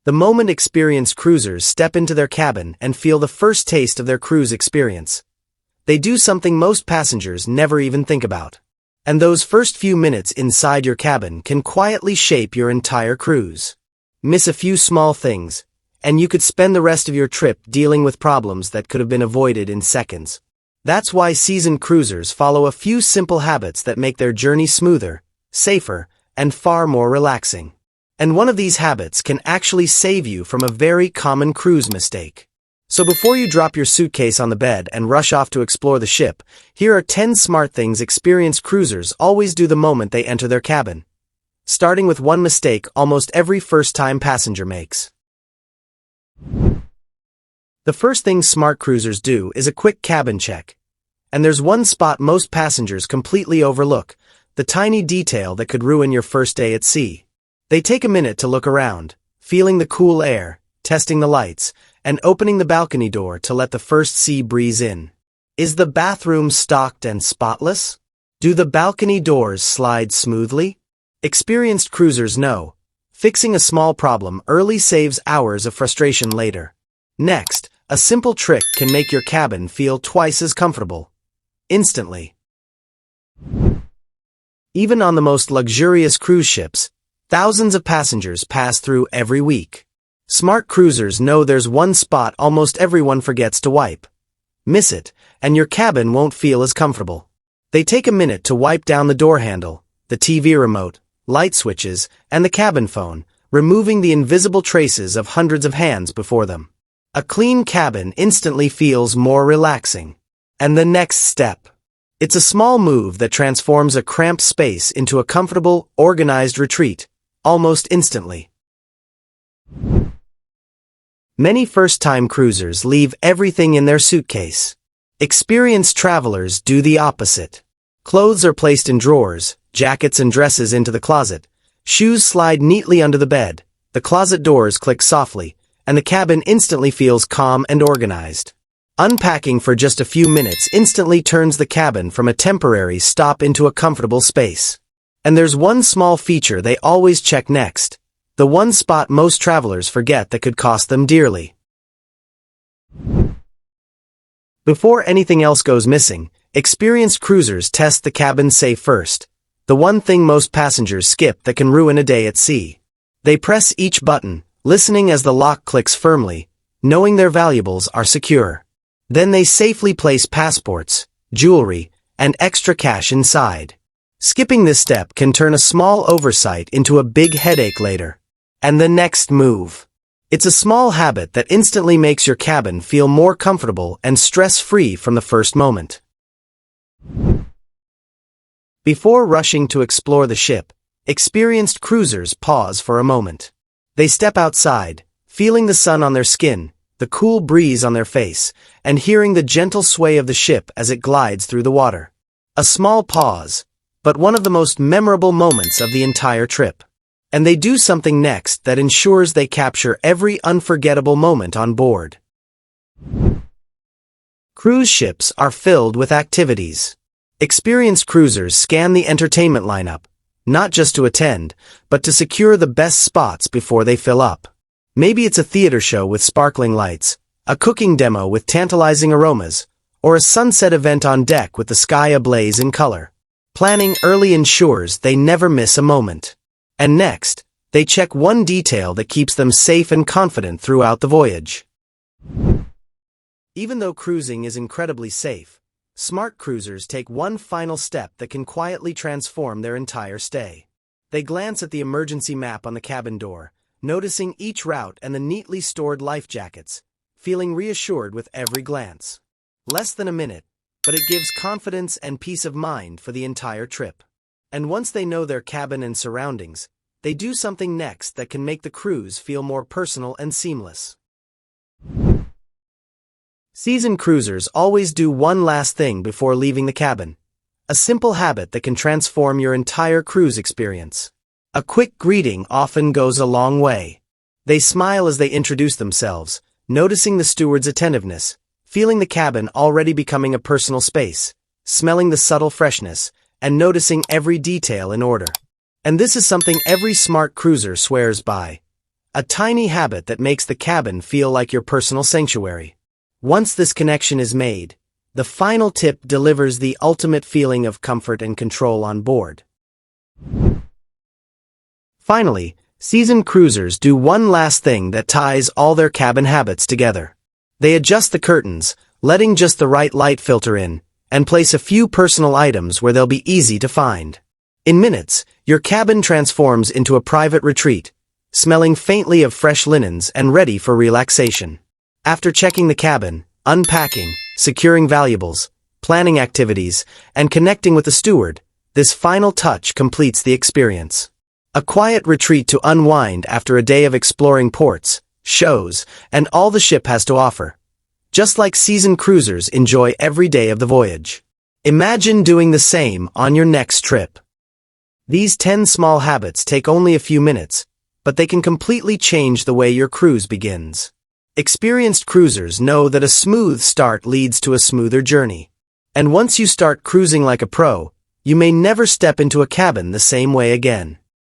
The moment experienced cruisers step into their cabin and feel the first taste of their cruise experience. They do something most passengers never even think about. And those first few minutes inside your cabin can quietly shape your entire cruise. Miss a few small things, and you could spend the rest of your trip dealing with problems that could have been avoided in seconds. That's why seasoned cruisers follow a few simple habits that make their journey smoother, safer, and far more relaxing. And one of these habits can actually save you from a very common cruise mistake. So before you drop your suitcase on the bed and rush off to explore the ship, here are 10 smart things experienced cruisers always do the moment they enter their cabin. Starting with one mistake almost every first-time passenger makes. The first thing smart cruisers do is a quick cabin check. And there's one spot most passengers completely overlook, the tiny detail that could ruin your first day at sea. They take a minute to look around, feeling the cool air, testing the lights, and opening the balcony door to let the first sea breeze in. Is the bathroom stocked and spotless? Do the balcony doors slide smoothly? Experienced cruisers know, fixing a small problem early saves hours of frustration later. Next, a simple trick can make your cabin feel twice as comfortable. Instantly. Even on the most luxurious cruise ships, thousands of passengers pass through every week. Smart cruisers know there's one spot almost everyone forgets to wipe. Miss it, and your cabin won't feel as comfortable. They take a minute to wipe down the door handle, the TV remote, light switches, and the cabin phone, removing the invisible traces of hundreds of hands before them. A clean cabin instantly feels more relaxing. And the next step. It's a small move that transforms a cramped space into a comfortable, organized retreat, almost instantly. Many first-time cruisers leave everything in their suitcase. Experienced travelers do the opposite. Clothes are placed in drawers, jackets and dresses into the closet, shoes slide neatly under the bed, the closet doors click softly, and the cabin instantly feels calm and organized. Unpacking for just a few minutes instantly turns the cabin from a temporary stop into a comfortable space. And there's one small feature they always check next, the one spot most travelers forget that could cost them dearly. Before anything else goes missing, experienced cruisers test the cabin safe first, the one thing most passengers skip that can ruin a day at sea. They press each button, listening as the lock clicks firmly, knowing their valuables are secure. Then they safely place passports, jewelry, and extra cash inside. Skipping this step can turn a small oversight into a big headache later. And the next move. It's a small habit that instantly makes your cabin feel more comfortable and stress-free from the first moment. Before rushing to explore the ship, experienced cruisers pause for a moment. They step outside, feeling the sun on their skin, the cool breeze on their face, and hearing the gentle sway of the ship as it glides through the water. A small pause, but one of the most memorable moments of the entire trip. And they do something next that ensures they capture every unforgettable moment on board. Cruise ships are filled with activities. Experienced cruisers scan the entertainment lineup, not just to attend, but to secure the best spots before they fill up. Maybe it's a theater show with sparkling lights, a cooking demo with tantalizing aromas, or a sunset event on deck with the sky ablaze in color. Planning early ensures they never miss a moment. And next, they check one detail that keeps them safe and confident throughout the voyage. Even though cruising is incredibly safe, smart cruisers take one final step that can quietly transform their entire stay. They glance at the emergency map on the cabin door, noticing each route and the neatly stored life jackets, feeling reassured with every glance. Less than a minute, but it gives confidence and peace of mind for the entire trip. And once they know their cabin and surroundings, they do something next that can make the cruise feel more personal and seamless. Seasoned cruisers always do one last thing before leaving the cabin. A simple habit that can transform your entire cruise experience. A quick greeting often goes a long way. They smile as they introduce themselves, noticing the steward's attentiveness, feeling the cabin already becoming a personal space, smelling the subtle freshness, and noticing every detail in order. And this is something every smart cruiser swears by. a tiny habit that makes the cabin feel like your personal sanctuary. Once this connection is made, the final tip delivers the ultimate feeling of comfort and control on board. Finally, seasoned cruisers do one last thing that ties all their cabin habits together. They adjust the curtains, letting just the right light filter in, and place a few personal items where they'll be easy to find. In minutes, your cabin transforms into a private retreat, smelling faintly of fresh linens and ready for relaxation. After checking the cabin, unpacking, securing valuables, planning activities, and connecting with the steward, this final touch completes the experience. A quiet retreat to unwind after a day of exploring ports, shows, and all the ship has to offer. Just like seasoned cruisers enjoy every day of the voyage. Imagine doing the same on your next trip. These 10 small habits take only a few minutes, but they can completely change the way your cruise begins. Experienced cruisers know that a smooth start leads to a smoother journey. And once you start cruising like a pro, you may never step into a cabin the same way again.